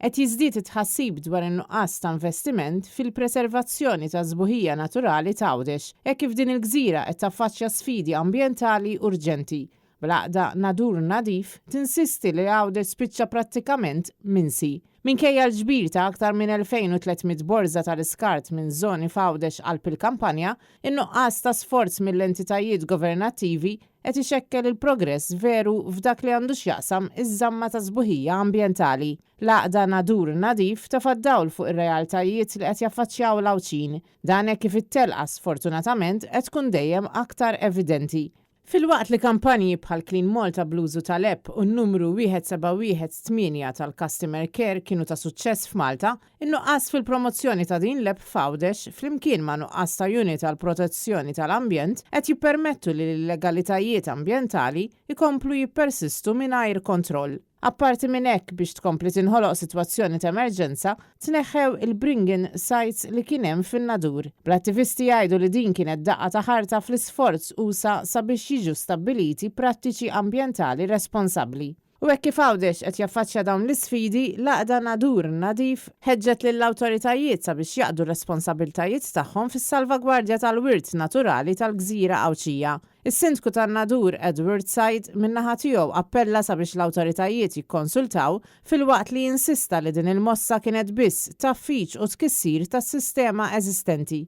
qed jiżdied it-tħassib dwar in-nuqqas ta' investiment fil-preservazzjoni ta' żbuħija naturali ta' Għawdex, hekk kif din il-gżira qed taffaċċja sfidi ambjentali urġenti. Bl-għaqda Nadur Nadif tinsisti li Għawdex spiċċa prattikament minsi. Minkejja l-ġbir ta' aktar minn 2300 borza tal-iskart minn żoni f'Għawdex qalb il-kampanja, in-nuqqas ta' sforz mill-entitajiet governattivi qed ixekkel il-progress veru f'dak li għandu x'jaqsam iż-żamma ta' żbuħija ambjentali. L-għaqda Nadur Nadif tafaddawl fuq ir-realtajiet li qed jaffaċċjaw l-Għawċin, dan hekk kif it-telqa sfortunatament qed tkun dejjem aktar evidenti. Fil-waqt li kampanji bħal Clean Malta bl-użu tal-app u n-numru 1718 tal-Customer Care kienu ta' suċċess f'Malta, in-nuqqas fil-promozzjoni ta' din l-app f'Għawdex flimkien ma' nuqqas ta' unit tal-protezzjoni tal-ambjent qed jippermettu li l-legalitajiet ambjentali jkomplu jippersistu mingħajr kontroll. Apparti minn hekk biex tkompli tinħoloq sitwazzjoni ta' emerġenza, tneħħew il-bring-in sites li kien hemm fin-Nadur. L-attivisti jgħidu li din kienet daqqa ta' ħarta fl-isforz usa sabiex jiġu stabbiliti prattiċi ambjentali responsabbli. U hekk kif Għawdex qed jaffaċċja dawn l-isfidi, l-għaqda Nadur Nadif ħeġġet lill-awtoritajiet sabiex jaqdu responsabiltajiet tagħhom fis-salvagwardja tal-wirt naturali tal-Gżira Għawċija. Is-Sindku tan-Nadur Edward Said min-naħa tiegħu appella sabiex l-awtoritajiet jikkonsultaw fil-waqt li jinsista li din il-mossa kienet biss taffiċ u tkissir tas-sistema eżistenti.